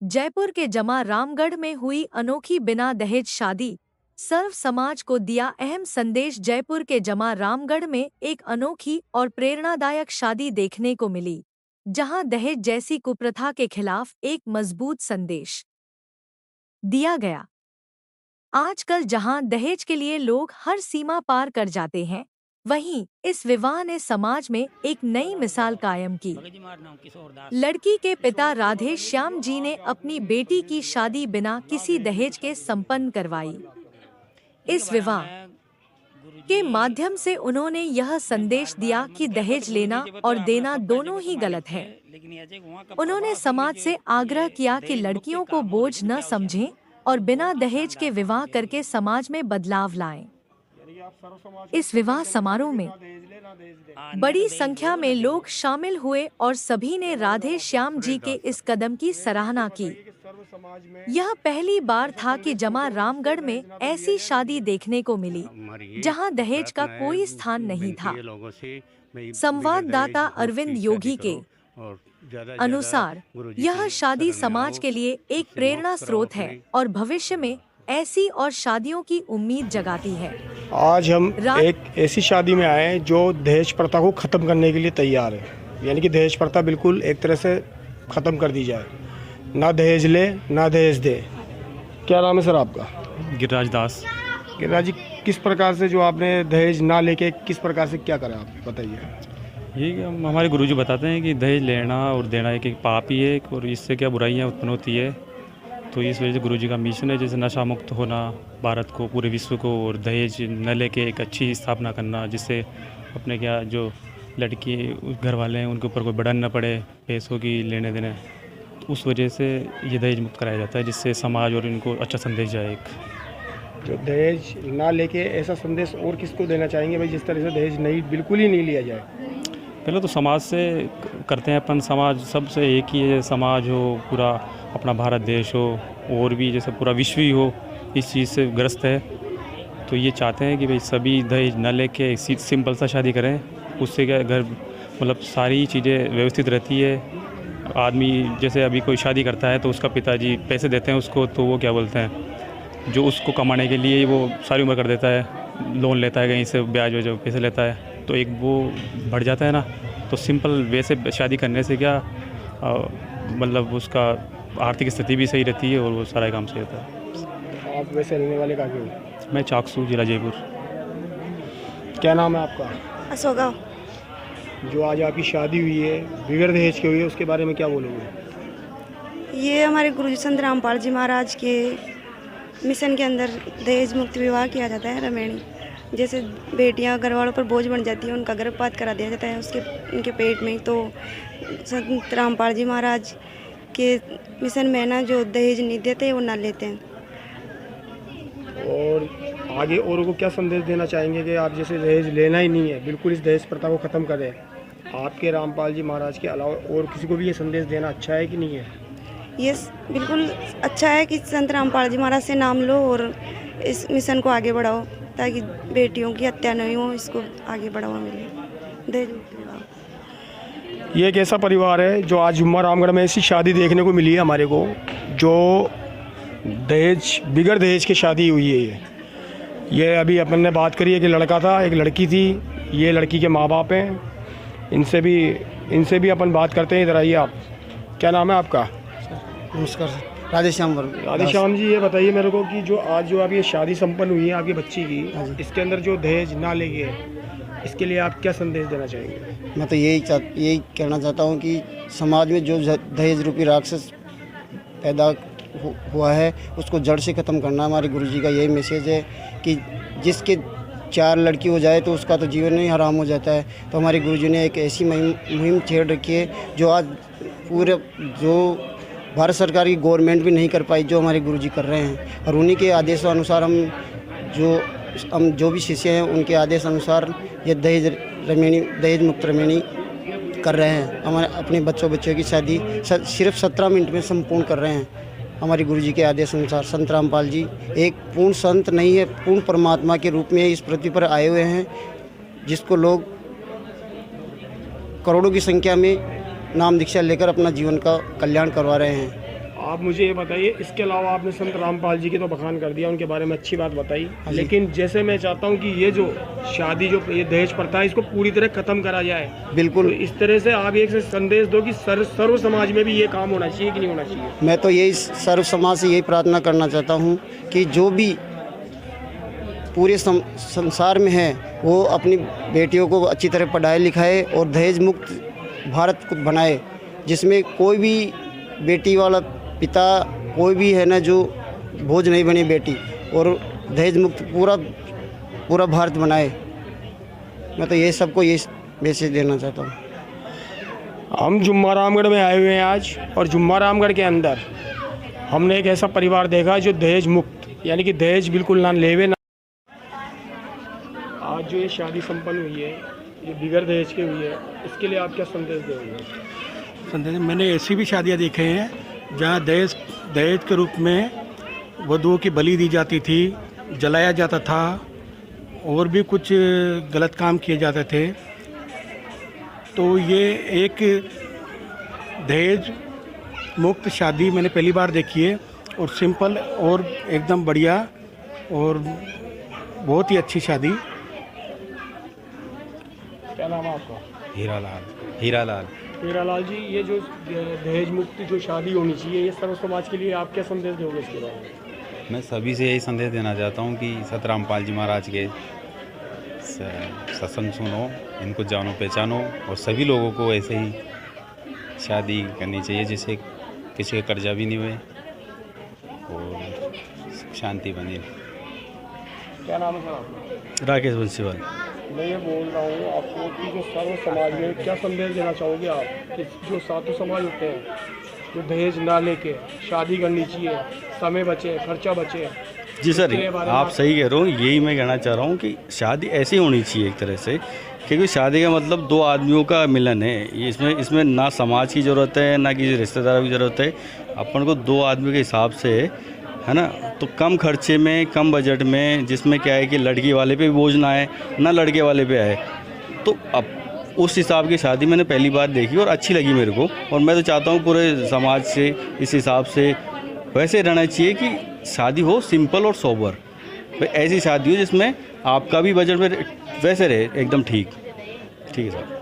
जयपुर के जमा रामगढ़ में हुई अनोखी बिना दहेज शादी, सर्व समाज को दिया अहम संदेश। जयपुर के जमा रामगढ़ में एक अनोखी और प्रेरणादायक शादी देखने को मिली, जहां दहेज जैसी कुप्रथा के खिलाफ एक मजबूत संदेश दिया गया। आजकल जहां दहेज के लिए लोग हर सीमा पार कर जाते हैं, वहीं इस विवाह ने समाज में एक नई मिसाल कायम की। लड़की के पिता राधे श्याम जी ने अपनी बेटी की शादी बिना किसी दहेज के संपन्न करवाई। इस विवाह के माध्यम से उन्होंने यह संदेश दिया कि दहेज लेना और देना दोनों ही गलत है। उन्होंने समाज से आग्रह किया कि लड़कियों को बोझ न समझें और बिना दहेज के विवाह करके समाज में बदलाव लाएं। इस विवाह समारोह में बड़ी संख्या में लोग शामिल हुए और सभी ने राधे श्याम जी के इस कदम की सराहना की। यह पहली बार था कि जमा रामगढ़ में ऐसी शादी देखने को मिली, जहां दहेज का कोई स्थान नहीं था। संवाददाता अरविंद योगी के अनुसार यह शादी समाज के लिए एक प्रेरणा स्रोत है और भविष्य में ऐसी और शादियों की उम्मीद जगाती है। आज हम एक ऐसी शादी में आए हैं जो दहेज प्रथा को ख़त्म करने के लिए तैयार है, यानी कि दहेज प्रथा बिल्कुल एक तरह से ख़त्म कर दी जाए। ना दहेज ले ना दहेज दे। क्या नाम है सर आपका? गिरिराज दास। गिरिराज जी, किस प्रकार से जो आपने दहेज ना लेके किस प्रकार से क्या करा आप बताइए। ये हमारे गुरुजी बताते हैं कि दहेज लेना और देना एक पाप ही है और इससे क्या बुराइयां उत्पन्न होती है। तो इस वजह से गुरुजी का मिशन है जैसे नशा मुक्त होना भारत को, पूरे विश्व को, और दहेज न लेके एक अच्छी स्थापना करना, जिससे अपने क्या जो लड़की घर वाले हैं उनके ऊपर कोई बर्डन न पड़े पैसों की लेने देने। तो उस वजह से ये दहेज मुक्त कराया जाता है, जिससे समाज और इनको अच्छा संदेश जाए। एक जो दहेज ना लेके ऐसा संदेश और किसको देना चाहेंगे भाई, जिस तरह से दहेज नहीं बिल्कुल ही नहीं लिया जाए? पहले तो समाज से करते हैं अपन, समाज सबसे एक ही है, समाज हो पूरा अपना भारत देश हो और भी जैसे पूरा विश्व ही हो इस चीज़ से ग्रस्त है। तो ये चाहते हैं कि भाई सभी दहेज न लेके सिंपल सा शादी करें, उससे क्या घर मतलब सारी चीज़ें व्यवस्थित रहती है। आदमी जैसे अभी कोई शादी करता है तो उसका पिताजी पैसे देते हैं उसको, तो वो क्या बोलते हैं जो उसको कमाने के लिए वो सारी उम्र कर देता है, लोन लेता है कहीं से ब्याज वजह पैसे लेता है, तो एक वो बढ़ जाता है ना। तो सिंपल वैसे शादी करने से क्या मतलब उसका आर्थिक स्थिति भी सही रहती है और वो सारा काम सही रहता है। आप वैसे रहने वाले कहाँ के हो? मैं चाकसू, जिला जयपुर। क्या नाम है आपका? अशोका। जो आज आपकी शादी हुई है बगैर दहेज की हुई है, उसके बारे में क्या बोलोगे? ये हमारे गुरुजी संत रामपाल जी महाराज के मिशन के अंदर दहेज मुक्त विवाह किया जाता है। रमेणी जैसे बेटियां घर वालों पर बोझ बन जाती हैं, उनका गर्भपात करा दिया जाता है उनके पेट में। तो संत रामपाल जी महाराज के मिशन में ना जो दहेज नहीं देते वो ना लेते हैं। और आगे औरों को क्या संदेश देना चाहेंगे कि आप जैसे दहेज लेना ही नहीं है, बिल्कुल इस दहेज प्रथा को ख़त्म करें? आपके रामपाल जी महाराज के अलावा और किसी को भी ये संदेश देना अच्छा है कि नहीं है? ये बिल्कुल अच्छा है कि संत रामपाल जी महाराज से नाम लो और इस मिशन को आगे बढ़ाओ, ताकि बेटियों की हत्या नहीं हो, इसको आगे बढ़ावा मिले। दहेज मुक्त विवाह। ये एक ऐसा परिवार है जो आज जुम्मा रामगढ़ में ऐसी शादी देखने को मिली है हमारे को, जो दहेज बगैर दहेज की शादी हुई है। ये अभी अपन ने बात करी है कि लड़का था, एक लड़की थी, ये लड़की के माँ बाप हैं। इनसे भी अपन बात करते हैं। इधर आइए आप। क्या नाम है आपका? नमस्कार सर, राधेश्याम वर्मा। राधेश्याम जी, ये बताइए मेरे को कि जो आज जो आप ये शादी संपन्न हुई है आपकी बच्ची की, इसके अंदर जो दहेज ना लेंगे, इसके लिए आप क्या संदेश देना चाहेंगे? मैं तो यही कहना चाहता हूँ कि समाज में जो दहेज रूपी राक्षस पैदा हुआ है उसको जड़ से ख़त्म करना हमारे गुरुजी का यही मैसेज है कि जिसके 4 लड़की हो जाए तो उसका तो जीवन ही हराम हो जाता है। तो हमारे गुरुजी ने एक ऐसी मुहिम छेड़ रखी है जो आज पूरे जो भारत सरकार की गवर्नमेंट भी नहीं कर पाई, जो हमारे गुरुजी कर रहे हैं। और उन्हीं के आदेशानुसार हम जो भी शिष्य हैं उनके आदेश अनुसार ये दहेज मुक्त रमेणी कर रहे हैं। हमारे अपने बच्चों की शादी सिर्फ 17 मिनट में संपूर्ण कर रहे हैं हमारे गुरुजी के आदेश अनुसार। संत रामपाल जी एक पूर्ण संत नहीं है, पूर्ण परमात्मा के रूप में इस पृथ्वी पर आए हुए हैं, जिसको लोग करोड़ों की संख्या में नाम दीक्षा लेकर अपना जीवन का कल्याण करवा रहे हैं। आप मुझे ये बताइए, इसके अलावा आपने संत रामपाल जी की तो बखान कर दिया, उनके बारे में अच्छी बात बताई, लेकिन जैसे मैं चाहता हूँ कि ये जो शादी जो ये दहेज प्रथा है इसको पूरी तरह खत्म करा जाए। बिल्कुल। तो इस तरह से आप एक संदेश दो कि सर्व समाज में भी ये काम होना चाहिए कि नहीं होना चाहिए। मैं तो यही सर्व समाज से यही प्रार्थना करना चाहता हूँ कि जो भी पूरे संसार में है वो अपनी बेटियों को अच्छी तरह पढ़ाए लिखाए और दहेज मुक्त भारत को बनाए, जिसमें कोई भी बेटी वाला पिता कोई भी है ना जो बोझ नहीं बनी बेटी, और दहेज मुक्त पूरा भारत बनाए। मैं तो ये सबको ये मैसेज देना चाहता हूँ। हम जुम्मा रामगढ़ में आए हुए हैं आज, और जुम्मा रामगढ़ के अंदर हमने एक ऐसा परिवार देखा जो दहेज मुक्त, यानी कि दहेज बिल्कुल ना लेवे ना। आज जो ये शादी संपन्न हुई है, ये बिगर दहेज की हुई है, इसके लिए आप क्या संदेश देंगे? संदेश, मैंने ऐसी भी शादियाँ देखे हैं जहाँ दहेज के रूप में वधुओं की बलि दी जाती थी, जलाया जाता था, और भी कुछ गलत काम किए जाते थे। तो ये एक दहेज मुक्त शादी मैंने पहली बार देखी है, और सिंपल और एकदम बढ़िया और बहुत ही अच्छी शादी। क्या नाम है आपका? हीरालाल। हीरालाल जी, ये जो दहेज मुक्त जो शादी होनी चाहिए, ये सर्व समाज के लिए आप क्या संदेश दोगे इसके बारे में? मैं सभी से यही संदेश देना चाहता हूँ कि संत रामपाल जी महाराज के सत्संग सुनो, इनको जानो पहचानो, और सभी लोगों को ऐसे ही शादी करनी चाहिए जिससे किसी का कर्जा भी नहीं हुए और शांति बनी। क्या नाम है सर आपका? राकेश बंसीवाल। मैं ये बोल रहा हूँ आपको कि जो सर्व समाज में क्या संदेश देना चाहोगे आप, कि जो साधु समाज होते हैं जो दहेज ना लेके शादी करनी चाहिए, समय बचे, खर्चा बचे। जी सर, आप सही कह रहे हो। यही मैं कहना चाह रहा हूँ कि शादी ऐसी होनी चाहिए एक तरह से, क्योंकि शादी का मतलब दो आदमियों का मिलन है। इसमें ना समाज की ज़रूरत है ना किसी रिश्तेदारों की ज़रूरत है। अपन को दो आदमी के हिसाब से है ना, तो कम खर्चे में, कम बजट में, जिसमें क्या है कि लड़की वाले पे भी बोझ ना आए ना लड़के वाले पे आए। तो अब उस हिसाब की शादी मैंने पहली बार देखी और अच्छी लगी मेरे को, और मैं तो चाहता हूँ पूरे समाज से इस हिसाब से वैसे रहना चाहिए कि शादी हो सिंपल और सोबर। ऐसी शादी हो जिसमें आपका भी बजट में वैसे रहे एकदम ठीक है सर।